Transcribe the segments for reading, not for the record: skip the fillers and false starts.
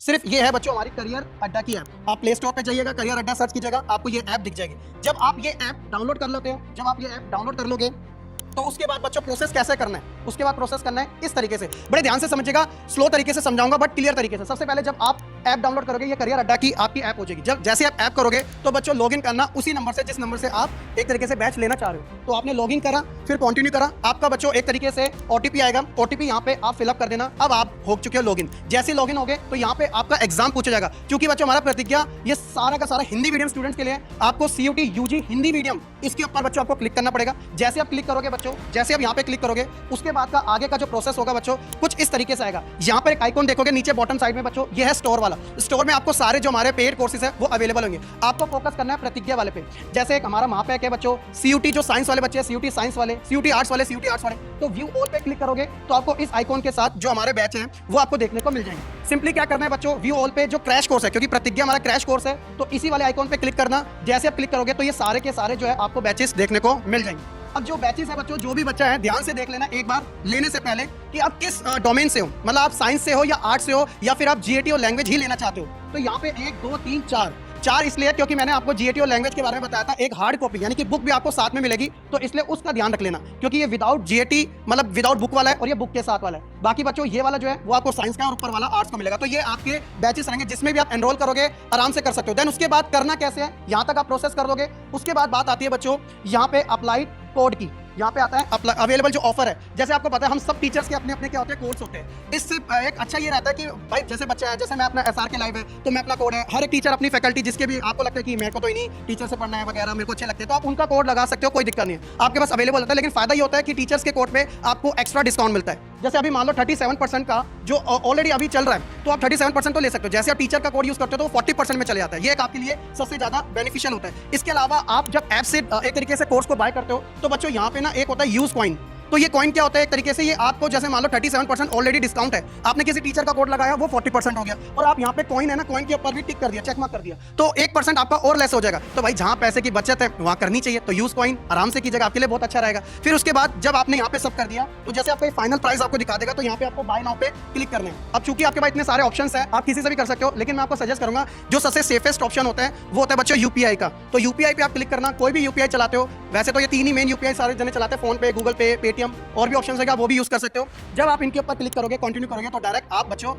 सिर्फ ये है बच्चों हमारी करियर अड्डा की ऐप। आप प्ले स्टोर पे जाइएगा, करियर अड्डा सर्च कीजिएगा, आपको ये ऐप दिख जाएगी। जब आप ये ऐप डाउनलोड कर लेते हो, जब आप ये ऐप डाउनलोड कर लोगे तो उसके बाद बच्चों प्रोसेस कैसे करना है, उसके बाद प्रोसेस करना है इस तरीके से। बड़े ध्यान से समझिएगा, स्लो तरीके से समझाऊंगा बट क्लियर तरीके से। सबसे पहले जब आप ऐप डाउनलोड करोगे, ये करियर अड्डा की आपकी ऐप हो जाएगी। जब जैसे आप ऐप करोगे तो बच्चों लॉगिन करना उसी नंबर से जिस नंबर से आप एक तरीके से बैच लेना चाह रहे हो। तो आपने लॉगिन करा, फिर कंटिन्यू करा, आपका बच्चों एक तरीके से ओटीपी आएगा, ओटीपी यहाँ पे आप फिलअप कर देना। अब आप हो चुके हो लॉगिन। जैसे लॉगिन हो गए तो यहाँ पे आपका एग्जाम पूछा जाएगा, क्योंकि बच्चों हमारा प्रतिज्ञा ये सारा का सारा हिंदी मीडियम स्टूडेंट्स के लिए। आपको सीयूटी यूजी हिंदी मीडियम, इसके ऊपर बच्चों आपको क्लिक करना पड़ेगा। जैसे आप क्लिक करोगे बच्चों, जैसे आप यहाँ पे क्लिक करोगे, उसके बाद का आगे का जो प्रोसेस होगा बच्चों कुछ इस तरीके से आएगा। यहाँ पर एक आइकॉन देखोगे नीचे बॉटम साइड में बच्चों, ये है स्टोर वाला। स्टोर में आपको सारे जो हमारे पेड कोर्सेज है वो अवेलेबल होंगे। आपको फोकस करना है प्रतिज्ञा वाले पे। जैसे एक हमारा महापैक है बच्चों, सीयूटी जो साइंस वाले बच्चे हैं, सीयूटी साइंस वाले, सीयूटी आर्ट्स वाले, सीयूटी आर्ट्स वाले, तो व्यू ऑल पे क्लिक करोगे तो आपको इस आइकॉन के साथ जो हमारे बैच हैं वो आपको देखने को मिल जाएंगे। सिंपली क्या करना है बच्चों, व्यू ऑल पे जो क्रैश कोर्स है, क्योंकि प्रतिज्ञा हमारा क्रैश कोर्स है, तो इसी वाले आइकॉन पे क्लिक करना। जैसे आप क्लिक करोगे तो ये सारे के सारे जो है आपको बैचेस देखने को मिल जाएंगे। अब जो बैचेस है बच्चों, जो भी बच्चा है ध्यान से देख लेना एक बार लेने से पहले कि आप किस डोमेन से हो, मतलब आप साइंस से हो या आर्ट्स से हो या फिर आप जीएटी और लैंग्वेज ही लेना चाहते हो। तो यहाँ पे 1 2 3 4 इसलिए क्योंकि मैंने आपको जीएटी और लैंग्वेज के बारे में बताया था। एक हार्ड कॉपी यानी कि बुक भी आपको साथ में मिलेगी, तो इसलिए उसका ध्यान रख लेना, क्योंकि ये विदाउट जीएटी मतलब विदाउट बुक वाला है और ये बुक के साथ वाला है। बाकी बच्चों ये वाला जो है वो आपको साइंस का और ऊपर वाला आर्ट्स का मिलेगा। तो ये आपके बैचेस रहेंगे जिसमें भी आप एनरोल करोगे आराम से कर सकते हो। देन उसके बाद करना कैसे है, यहाँ तक आप प्रोसेस कर दोगे। उसके बाद बात आती है बच्चों यहाँ पे अप्लाइड कोड की। यहाँ पे आता है अवेलेबल जो ऑफर है। जैसे आपको पता है हम सब टीचर्स के अपने अपने क्या होते हैं, कोर्स होते हैं। इससे एक अच्छा ये रहता है कि भाई जैसे बच्चा है, जैसे मैं अपना एसआर के लाइव है तो मैं अपना कोड है, हर एक टीचर अपनी फैकल्टी जिसके भी आपको लगता है कि मेरे को तो नहीं टीचर से पढ़ना है वगैरह, मेरे को अच्छे लगते हैं, तो आप उनका कोड लगा सकते हो, कोई दिक्कत नहीं है, आपके पास अवेलेबल होता है। लेकिन फायदा ये होता है कि टीचर्स के कोड पे आपको एक्स्ट्रा डिस्काउंट मिलता है। जैसे अभी मान लो 37% का जो ऑलरेडी अभी चल रहा है, तो आप 37% तो ले सकते हो। जैसे आप टीचर का कोड यूज करते हो तो 40% में चले जाता है। ये एक आपके लिए सबसे ज्यादा बेनिफिशियल होता है। इसके अलावा आप जब ऐप से एक तरीके से कोर्स को बाय करते हो तो बच्चों यहाँ पे ना एक होता है यूज कॉइन। तो ये कॉइन क्या होता है, एक तरीके से ये आपको जैसे मान लो 37% ऑलरेडी डिस्काउंट है, आपने किसी टीचर का कोड लगाया वो 40% हो गया, और आप यहाँ पे कॉइन है ना, कॉइन के ऊपर भी टिक कर दिया, चेक मार्क कर दिया, तो 1% आपका और लेस हो जाएगा। तो भाई जहाँ पैसे की बचत है वहाँ करनी चाहिए, तो यूज कॉइन आराम से कीजिएगा, आपके लिए बहुत अच्छा रहेगा। फिर उसके बाद जब आपने यहाँ पे सब कर दिया तो जैसे आपका फाइनल प्राइस आपको दिखा देगा, तो यहाँ पे आपको बाय नाउ पे क्लिक करना है। अब चूंकि आपके पास इतने सारे ऑप्शन है, आप किसी से भी कर सकते हो, लेकिन मैं आपको सजेस्ट करूंगा जो सबसे सेफेस्ट ऑप्शन होता है वो होता है बच्चों यूपीआई का। तो यूपीआई पे आप क्लिक करना, कोई भी यूपीआई चलाते हो, वैसे तो ये 3 ही मेन यूपीआई सारे जने चलाते हैं, फोन पे, गूगल पे, पेटीएम, और भी ऑप्शन है वो भी यूज कर सकते हो। जब आप इनके ऊपर क्लिक करोगे, कंटिन्यू करोगे, तो डायरेक्ट आप बच्चों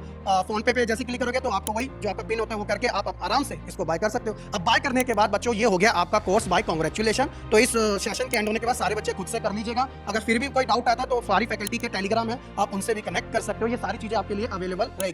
फोन पे जैसे क्लिक करोगे तो आपको वही जो आपका पिन होता है वो करके आप आराम से इसको बाय कर सकते हो। अब बाय करने के बाद बच्चों ये हो गया आपका कोर्स बाय, कांग्रेचुलेशन। तो इस सेशन के एंड होने के बाद सारे बच्चे खुद से कर लीजिएगा। अगर फिर भी कोई डाउट आता है तो सारी फैकल्टी के टेलीग्राम है, आप उनसे भी कनेक्ट कर सकते हो। ये सारी चीजें आपके लिए अवेलेबल रहेगी।